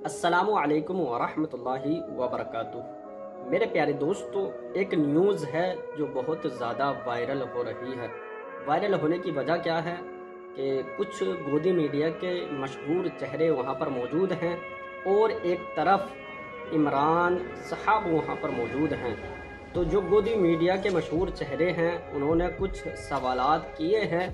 अस्सलामु अलैकुम वरहमतुल्लाहि वबरकातुह। मेरे प्यारे दोस्तों, एक न्यूज़ है जो बहुत ज़्यादा वायरल हो रही है। वायरल होने की वजह क्या है कि कुछ गोदी मीडिया के मशहूर चेहरे वहाँ पर मौजूद हैं और एक तरफ इमरान साहब वहाँ पर मौजूद हैं। तो जो गोदी मीडिया के मशहूर चेहरे हैं उन्होंने कुछ सवालात किए हैं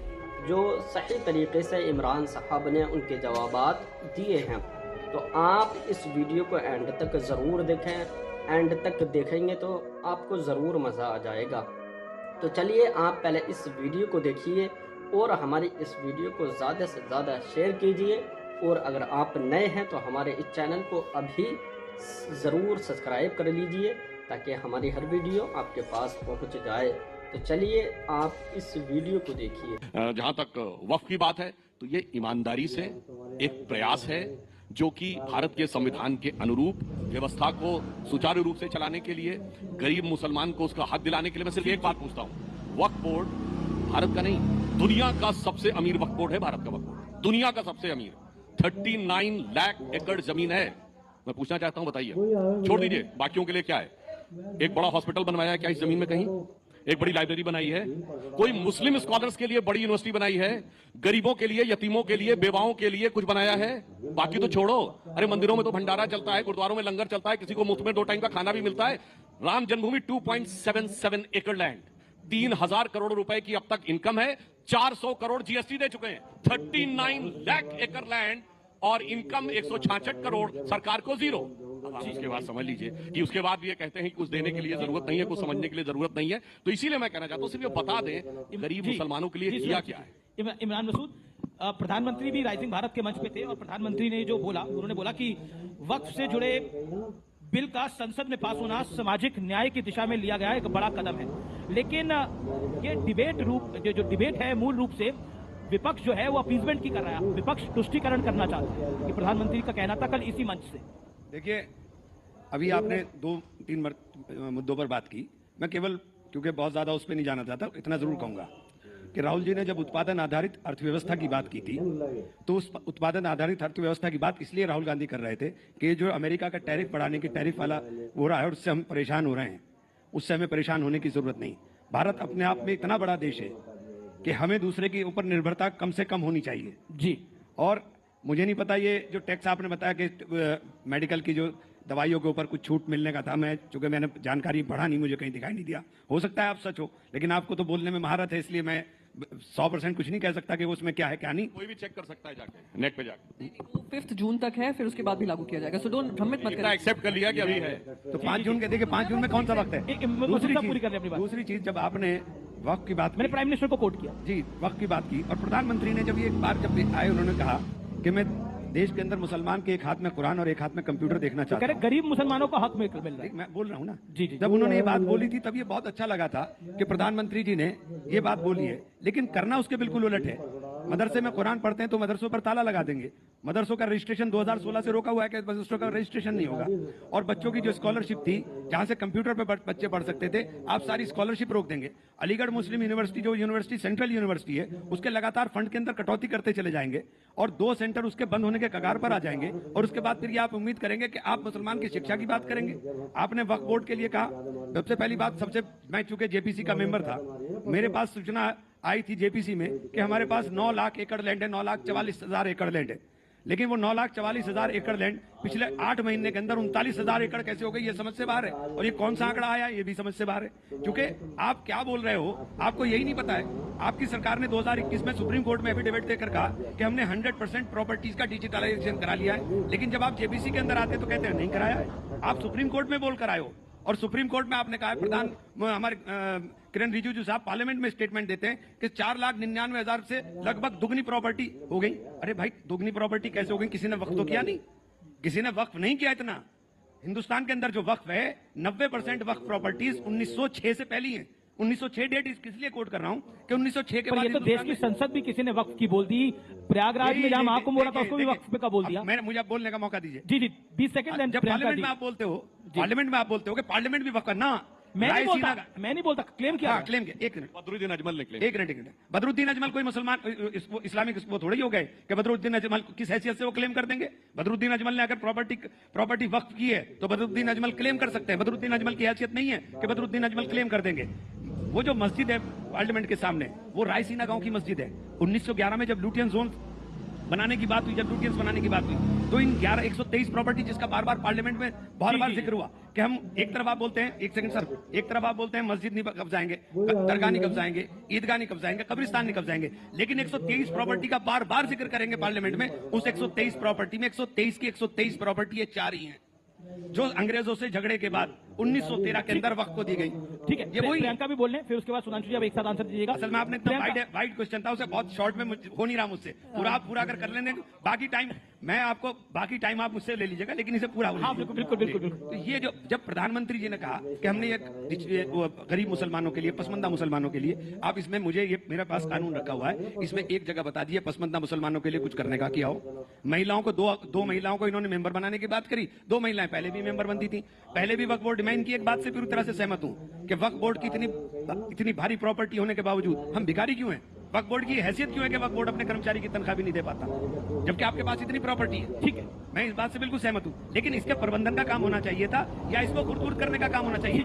जो सही तरीके से इमरान साहब ने उनके जवाबात दिए हैं। तो आप इस वीडियो को एंड तक ज़रूर देखें। एंड तक देखेंगे तो आपको ज़रूर मज़ा आ जाएगा। तो चलिए आप पहले इस वीडियो को देखिए और हमारी इस वीडियो को ज़्यादा से ज़्यादा शेयर कीजिए। और अगर आप नए हैं तो हमारे इस चैनल को अभी ज़रूर सब्सक्राइब कर लीजिए ताकि हमारी हर वीडियो आपके पास पहुंच जाए। तो चलिए आप इस वीडियो को देखिए। जहां तक वक्फ की बात है तो ये ईमानदारी से एक प्रयास है जो कि भारत के संविधान के अनुरूप व्यवस्था को सुचारू रूप से चलाने के लिए, गरीब मुसलमान को उसका हक दिलाने के लिए। मैं सिर्फ एक बात पूछता हूं, वक्फ बोर्ड भारत का नहीं, दुनिया का सबसे अमीर वक्फ बोर्ड है। भारत का वक्फ बोर्ड दुनिया का सबसे अमीर, 39 लाख एकड़ जमीन है। मैं पूछना चाहता हूं, बताइए, छोड़ दीजिए बाकियों के लिए क्या है। एक बड़ा हॉस्पिटल बनवाया है क्या इस जमीन में? कहीं एक बड़ी लाइब्रेरी बनाई है? कोई मुस्लिम स्कॉलर्स के लिए बड़ी यूनिवर्सिटी बनाई है? गरीबों के लिए, यतीमों के लिए, बेवाओं के लिए कुछ बनाया है? बाकी तो छोड़ो। अरे मंदिरों में तो भंडारा चलता है, गुरुद्वारों में लंगर चलता है, किसी को मुफ्त में 2 टाइम का खाना भी मिलता है। राम जन्मभूमि 2.77 एकड़ लैंड, 3000 करोड़ रुपए की अब तक इनकम है, 400 करोड़ जीएसटी दे चुके हैं। 39 लाख एकड़ लैंड और इनकम 166 करोड़, सरकार को जीरो। उसके बाद समझ लीजिए कि उसके बाद भी ये कहते हैं कि कुछ देने के लिए जरूरत नहीं है, कुछ समझने के लिए जरूरत नहीं है। तो इसीलिए मैं कहना चाहता हूं, सिर्फ ये बता दें कि गरीब मुसलमानों के लिए किया क्या है। इमरान मसूद, प्रधानमंत्री भी राइजिंग भारत के मंच पे थे और प्रधानमंत्री ने जो बोला, उन्होंने बोला कि वक्फ से जुड़े बिल का संसद में पास होना सामाजिक न्याय की दिशा में लिया गया एक बड़ा कदम है। लेकिन ये जो डिबेट है, मूल रूप से विपक्ष जो है वो अपीजमेंट की कर रहा है, विपक्ष तुष्टीकरण करना चाहता है। ये प्रधानमंत्री का कहना था कल इसी मंच से। देखिए, अभी आपने 2-3 मुद्दों पर बात की। मैं केवल, क्योंकि बहुत ज्यादा उस पर नहीं जाना चाहता, इतना जरूर कहूंगा कि राहुल जी ने जब उत्पादन आधारित अर्थव्यवस्था की बात की थी तो उस उत्पादन आधारित अर्थव्यवस्था की बात इसलिए राहुल गांधी कर रहे थे कि जो अमेरिका का टैरिफ बढ़ाने की टैरिफ वाला हो रहा है और उससे हम परेशान हो रहे हैं, उससे हमें परेशान होने की जरूरत नहीं। भारत अपने आप में इतना बड़ा देश है कि हमें दूसरे के ऊपर निर्भरता कम से कम होनी चाहिए जी। और मुझे नहीं पता, ये जो टैक्स आपने बताया कि मेडिकल की जो दवाइयों के ऊपर कुछ छूट मिलने का था, मैं चूंकि मैंने जानकारी बढ़ा नहीं, मुझे कहीं दिखाई नहीं दिया। हो सकता है आप सच हो, लेकिन आपको तो बोलने में महारत है, इसलिए मैं 100% कुछ नहीं कह सकता कि उसमें क्या है क्या नहीं। कोई भी चेक कर सकता है जाके, नेट पे जाके। 5 जून तक है, फिर उसके बाद भी लागू किया जाएगा। सो डोंट भ्रमित मत करिए। एक्सेप्ट कर लिया कि अभी है तो 5 जून के, देखिए 5 जून में कौन सा वक्त है? दूसरी चीज, जब आपने वक्त की बात, मैंने प्राइम मिनिस्टर को कोट किया जी, वक्त की बात की, और प्रधानमंत्री ने जब एक बार जब आए, उन्होंने कहा कि मैं देश के अंदर मुसलमान के एक हाथ में कुरान और एक हाथ में कंप्यूटर देखना चाहता हूं। गरीब मुसलमानों का हक मिल रहा है। मैं बोल रहा हूं ना जी। जब उन्होंने ये बात बोली थी तब ये बहुत अच्छा लगा था कि प्रधानमंत्री जी ने ये बात बोली है, लेकिन करना उसके बिल्कुल उलट है। मदरसे में कुरान पढ़ते हैं तो मदरसों पर ताला लगा देंगे। मदरसों का रजिस्ट्रेशन 2016 से रोका हुआ है कि मदरसों का रजिस्ट्रेशन नहीं होगा। और बच्चों की जो स्कॉलरशिप थी, जहां से कंप्यूटर पर बच्चे पढ़ सकते थे, आप सारी स्कॉलरशिप रोक देंगे। अलीगढ़ मुस्लिम यूनिवर्सिटी, जो यूनिवर्सिटी सेंट्रल यूनिवर्सिटी है, उसके लगातार फंड के अंदर कटौती करते चले जाएंगे और 2 सेंटर उसके बंद होने के कगार पर आ जाएंगे। और उसके बाद फिर ये आप उम्मीद करेंगे कि आप मुसलमान की शिक्षा की बात करेंगे। आपने वक्फ बोर्ड के लिए कहा, सबसे पहली बात, मैं चूंकि जेपीसी का मेंबर था, मेरे पास सूचना आई थी जेपीसी में कि हमारे पास 9 लाख एकड़ लैंड है, 9,44,000 एकड़ लैंड है। लेकिन वो 9,44,000 एकड़ लैंड पिछले 8 महीने के अंदर 39,000 एकड़ कैसे हो गई, ये समझ से बाहर है। और ये कौन सा आंकड़ा आया, ये भी समझ से बाहर है, क्योंकि आप क्या बोल रहे हो आपको यही नहीं पता है। आपकी सरकार ने 2021 में सुप्रीम कोर्ट में एफिडेविट देकर कहा कि हमने 100% प्रॉपर्टीज का डिजिटलाइजेशन करा लिया है, लेकिन जब आप जेपीसी के अंदर आते तो कहते हैं नहीं कराया है। आप सुप्रीम कोर्ट में बोल कर आए हो और सुप्रीम कोर्ट में आपने कहा है, हमारे किरण रिजिजू साहब पार्लियामेंट में स्टेटमेंट देते हैं कि 4,99,000 से लगभग दुगनी प्रॉपर्टी हो गई। अरे भाई, दुगनी प्रॉपर्टी कैसे हो गई? किसी ने वक्फ तो किया नहीं, किसी ने वक्फ नहीं किया इतना। हिंदुस्तान के अंदर जो वक्फ है, 90% वक्फ प्रॉपर्टीज 1906 से पहली है। 1906 डेट किस लिए कोट कर रहा हूं कि 1906 के बाद ये तो देश की संसद भी किसी ने वक्फ की बोल दी। प्रयागराज में जहां महाकुंभ हो रहा था उसको भी वक्फ का बोल दिया। मुझे आप बोलने का मौका दीजिए। जी 20 सेकंड। जब पार्लियामेंट में आप बोलते हो, पार्लियामेंट में आप बोलते हो कि पार्लियामेंट भी वक्फ ना, मैं नहीं बोलता क्लेम किया। हाँ, क्लेम किया। एक मिनट, बदरुद्दीन अजमल ने क्लेम। एक मिनट। बदरुद्दीन अजमल कोई मुसलमान इस्लामिक वो थोड़ी हो गए कि बदरुद्दीन अजमल किस हैसियत से वो क्लेम कर देंगे? बदरुद्दीन अजमल ने अगर प्रॉपर्टी वक्फ की है तो बदरुद्दीन अजमल क्लेम कर सकते हैं। बदरुद्दीन अजमल की हैसियत नहीं है कि बदरुद्दीन अजमल क्लेम कर देंगे। वो जो मस्जिद है पार्लियामेंट के सामने, वो रायसीना गांव की मस्जिद है। 1911 में जब लुटियन जोन बनाने की बात हुई, जब लुटियंस बनाने की बात हुई, तो इन 123 प्रॉपर्टी जिसका बार बार पार्लियामेंट में बहुत बार जिक्र हुआ कि हम एक तरफ आप बोलते हैं, एक सेकंड सर, एक तरफ आप बोलते हैं मस्जिद नहीं कब्जाएंगे, दरगाह नहीं कब्जाएंगे, ईदगाह नहीं कब्जाएंगे, कब्रिस्तान नहीं कब्जाएंगे, लेकिन 123 प्रॉपर्टी का बार बार जिक्र करेंगे पार्लियामेंट में। उस 123 प्रॉपर्टी में 123 की 123 प्रॉपर्टी ये 4 ही हैं जो अंग्रेजों से झगड़े के बाद 1913 के अंदर वक्त को दी गई। ठीक है, ये वही प्रियंका भी बोलने, फिर उसके बाद सुधांशु जी आप एक साथ आंसर दीजिएगा। असल में आपने इतना वाइड क्वेश्चन था, उसे बहुत शॉर्ट में हो नहीं रहा मुझसे। पूरा अगर कर लेने बाकी टाइम मैं आपको, बाकी टाइम आप मुझसे ले लीजिएगा, लेकिन इसे पूरा हो हाँ, बिल्कुल। तो ये जो जब प्रधानमंत्री जी ने कहा कि हमने एक गरीब मुसलमानों के लिए, पसमंदा मुसलमानों के लिए, आप इसमें मुझे ये मेरे पास कानून रखा हुआ है, इसमें एक जगह बता दिए पसमंदा मुसलमानों के लिए कुछ करने का किया हो। महिलाओं को दो महिलाओं को इन्होंने मेंबर बनाने की बात करी। 2 महिलाएं पहले भी मेंबर बनती थी, पहले भी वक्फ बोर्ड डिमांड की। एक बात से पूरी तरह से सहमत हूं कि वक्फ बोर्ड की इतनी भारी प्रॉपर्टी होने के बावजूद हम भिखारी क्यों हैं? वक्फ बोर्ड की हैसियत क्यों है कि वक्फ बोर्ड अपने कर्मचारी की तनख्वाह भी नहीं दे पाता, जबकि आपके पास इतनी प्रॉपर्टी है? ठीक है, मैं इस बात से बिल्कुल सहमत हूं, लेकिन इसके प्रबंधन का काम होना चाहिए था या इसको खुर्द करने का काम होना चाहिए।